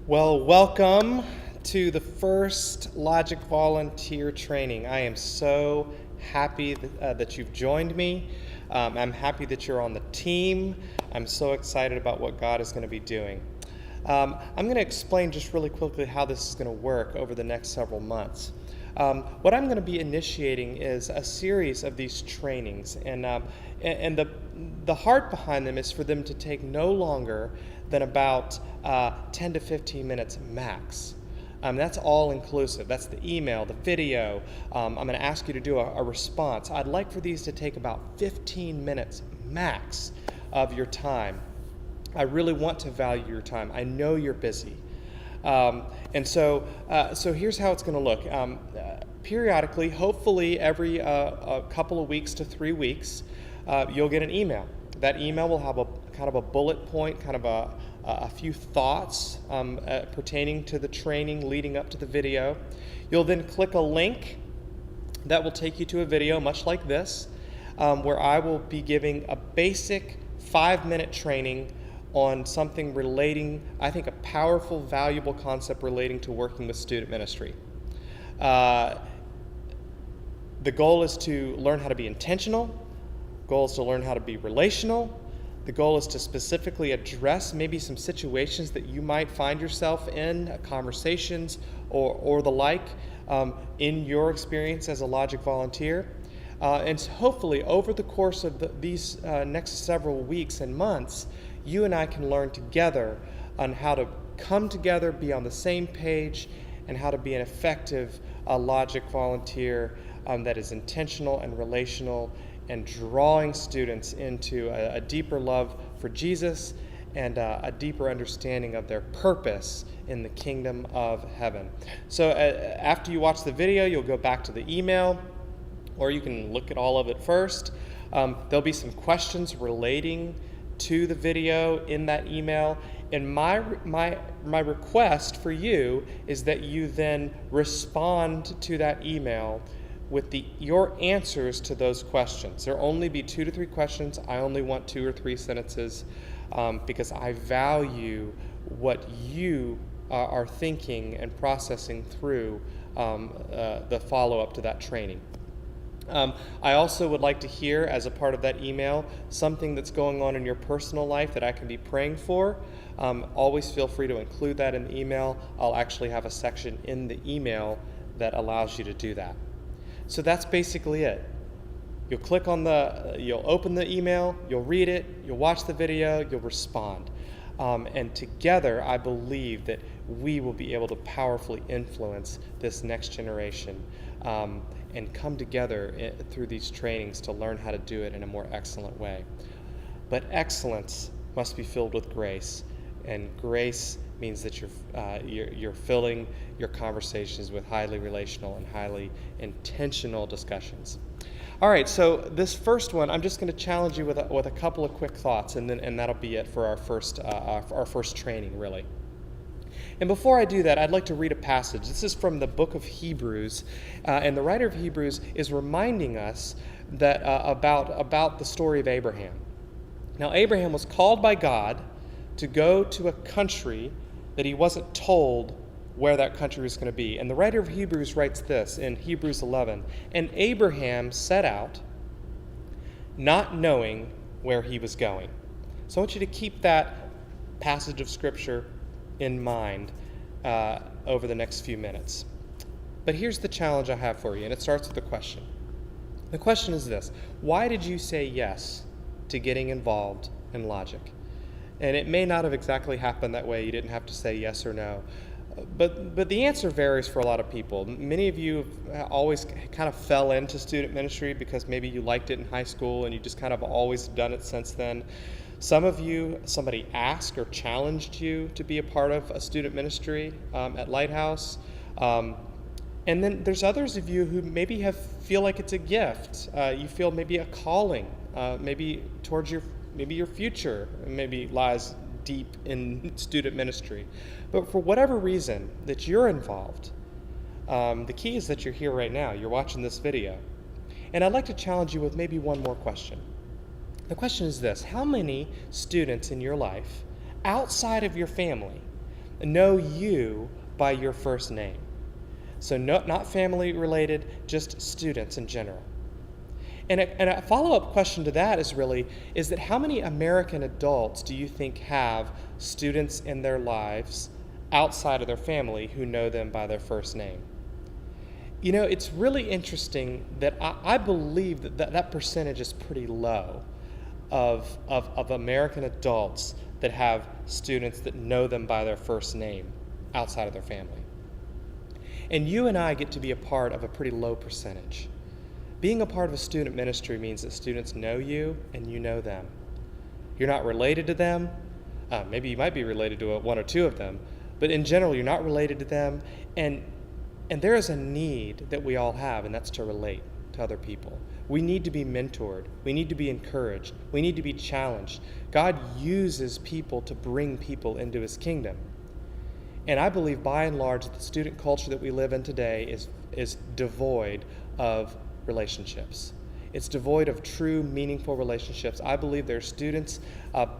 Well, welcome to the first Logic Volunteer Training. I am so happy that you've joined me. I'm happy that you're on the team. I'm so excited about what God is going to be doing. I'm going to explain just really quickly how this is going to work over the next several months. What I'm going to be initiating is a series of these trainings, and the heart behind them is for them to take no longer than about 10 to 15 minutes max. That's all inclusive. That's the email, the video. I'm going to ask you to do a response. I'd like for these to take about 15 minutes max of your time. I really want to value your time. I know you're busy. So here's how it's going to look. Periodically, hopefully every a couple of weeks to 3 weeks, you'll get an email. That email will have a kind of a bullet point, kind of a few thoughts pertaining to the training leading up to the video. You'll then click a link that will take you to a video much like this, where I will be giving a basic 5-minute training on something relating, I think, a powerful, valuable concept relating to working with student ministry. The goal is to learn how to be intentional. The goal is to learn how to be relational. The goal is to specifically address maybe some situations that you might find yourself in, conversations or the like, in your experience as a Logic volunteer. And hopefully over the course of these next several weeks and months, you and I can learn together on how to come together, be on the same page, and how to be an effective Logic volunteer that is intentional and relational and drawing students into a deeper love for Jesus and a deeper understanding of their purpose in the kingdom of heaven. So after you watch the video, you'll go back to the email, or you can look at all of it first. There'll be some questions relating to the video in that email, and my request for you is that you then respond to that email with your answers to those questions. There'll only be 2 to 3 questions. I only want 2 or 3 sentences because I value what you are thinking and processing through the follow-up to that training. I also would like to hear, as a part of that email, something that's going on in your personal life that I can be praying for. Always feel free to include that in the email. I'll actually have a section in the email that allows you to do that. So that's basically it. You'll you'll open the email, you'll read it, you'll watch the video, you'll respond. And together, I believe that we will be able to powerfully influence this next generation and come together through these trainings to learn how to do it in a more excellent way. But excellence must be filled with grace, and grace means that you're filling your conversations with highly relational and highly intentional discussions. All right, so this first one, I'm just going to challenge you with a couple of quick thoughts, and that'll be it for our first training, really. And before I do that, I'd like to read a passage. This is from the book of Hebrews, and the writer of Hebrews is reminding us that about the story of Abraham. Now, Abraham was called by God to go to a country that he wasn't told where that country was going to be. And the writer of Hebrews writes this in Hebrews 11, "And Abraham set out, not knowing where he was going." So I want you to keep that passage of Scripture in mind over the next few minutes. But here's the challenge I have for you, and it starts with a question. The question is this: why did you say yes to getting involved in Logic? And it may not have exactly happened that way. You didn't have to say yes or no. But the answer varies for a lot of people. Many of you have always kind of fell into student ministry because maybe you liked it in high school and you just kind of always done it since then. Some of you, somebody asked or challenged you to be a part of a student ministry at Lighthouse. And then there's others of you who maybe feel like it's a gift. You feel maybe a calling, maybe towards your future maybe lies deep in student ministry. But for whatever reason that you're involved, the key is that you're here right now. You're watching this video. And I'd like to challenge you with maybe one more question. The question is this: how many students in your life outside of your family know you by your first name. So not family related, just students in general. And a follow-up question to that is that how many American adults do you think have students in their lives outside of their family who know them by their first name? You know, it's really interesting that I believe that percentage is pretty low of American adults that have students that know them by their first name outside of their family. And you and I get to be a part of a pretty low percentage. Being a part of a student ministry means that students know you and you know them. You're not related to them. Maybe you might be related to one or two of them, but in general, you're not related to them. And there is a need that we all have, and that's to relate to other people. We need to be mentored. We need to be encouraged. We need to be challenged. God uses people to bring people into his kingdom. And I believe by and large the student culture that we live in today is devoid of relationships. It's devoid of true, meaningful relationships. I believe there are students, a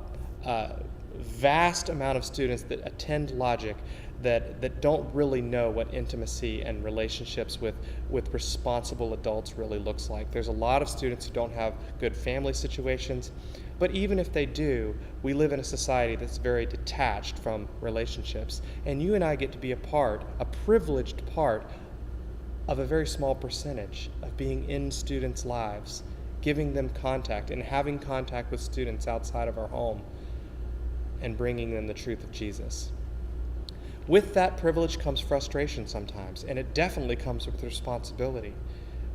vast amount of students that attend Logic that don't really know what intimacy and relationships with responsible adults really looks like. There's a lot of students who don't have good family situations, but even if they do, we live in a society that's very detached from relationships. And you and I get to be a privileged part of a very small percentage of being in students' lives, giving them contact and having contact with students outside of our home and bringing them the truth of Jesus. With that privilege comes frustration sometimes, and it definitely comes with responsibility.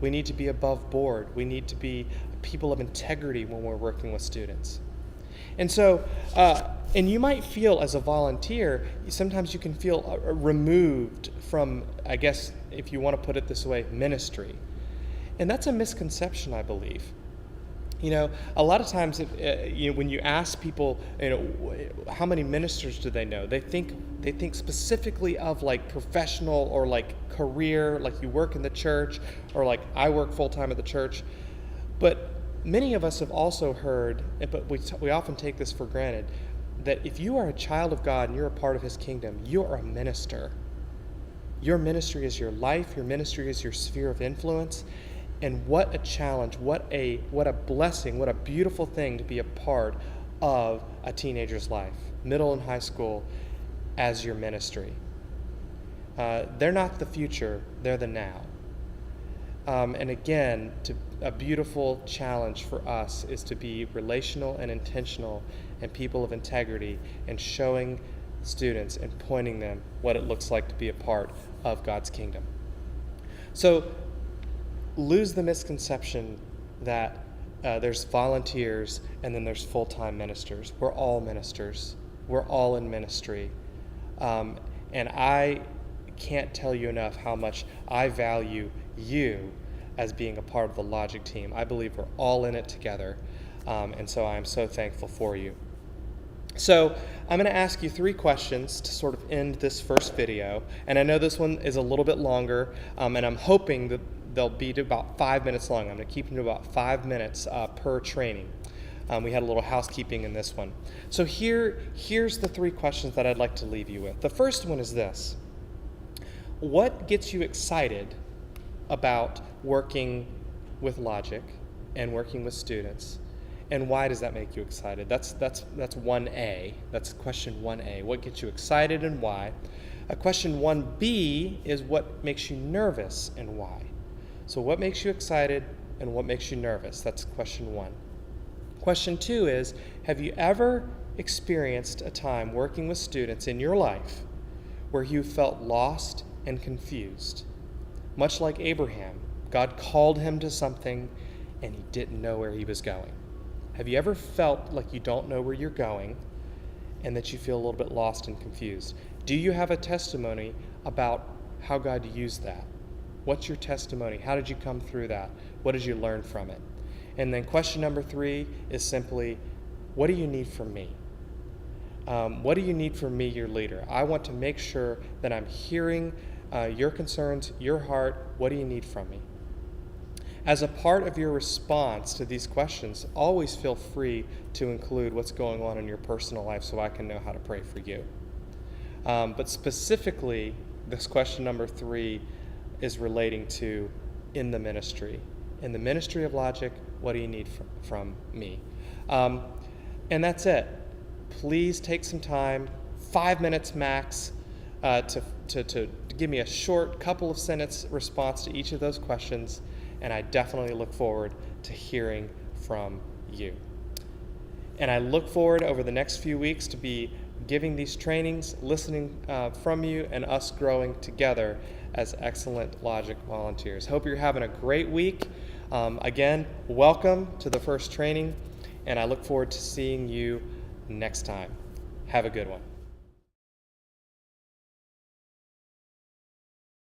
We need to be above board. We need to be people of integrity when we're working with students. And so, and you might feel as a volunteer, sometimes you can feel removed from, I guess, if you want to put it this way, ministry. And that's a misconception, I believe. You know, a lot of times, when you ask people, how many ministers do they know? They think specifically of like professional or like career, like you work in the church, or like I work full time at the church. But many of us have also heard, but we often take this for granted, that if you are a child of God and you're a part of his kingdom, you're a minister. Your ministry is your life. Your ministry is your sphere of influence. And what a challenge, what a blessing, what a beautiful thing to be a part of a teenager's life, middle and high school, as your ministry. They're not the future, they're the now. And again, a beautiful challenge for us is to be relational and intentional and people of integrity and showing students and pointing them what it looks like to be a part of God's kingdom. So, lose the misconception that there's volunteers and then there's full-time ministers. We're all ministers. We're all in ministry. And I can't tell you enough how much I value you as being a part of the Logic team. I believe we're all in it together, and so I'm so thankful for you. So I'm going to ask you 3 questions to sort of end this first video, and I know this one is a little bit longer, and I'm hoping that they'll be to about 5 minutes long. I'm going to keep them to about 5 minutes per training. We had a little housekeeping in this one. So here's the 3 questions that I'd like to leave you with. The first one is this: what gets you excited about working with Logic and working with students, and why does that make you excited? That's 1A. That's question 1A. What gets you excited and why? Question 1B is what makes you nervous and why. So what makes you excited and what makes you nervous? That's question 1. Question 2 is, have you ever experienced a time working with students in your life where you felt lost and confused? Much like Abraham, God called him to something and he didn't know where he was going. Have you ever felt like you don't know where you're going and that you feel a little bit lost and confused? Do you have a testimony about how God used that? What's your testimony? How did you come through that? What did you learn from it? And then question number 3 is simply, what do you need from me? What do you need from me, your leader? I want to make sure that I'm hearing your concerns, your heart. What do you need from me? As a part of your response to these questions, always feel free to include what's going on in your personal life so I can know how to pray for you. But specifically, this question number 3 is relating to in the ministry. In the ministry of logic, what do you need from me? And that's it. Please take some time, 5 minutes max, to give me a short couple of sentence response to each of those questions, and I definitely look forward to hearing from you. And I look forward over the next few weeks to be giving these trainings, listening from you, and us growing together as excellent logic volunteers. Hope you're having a great week. Again, welcome to the first training, and I look forward to seeing you next time. Have a good one.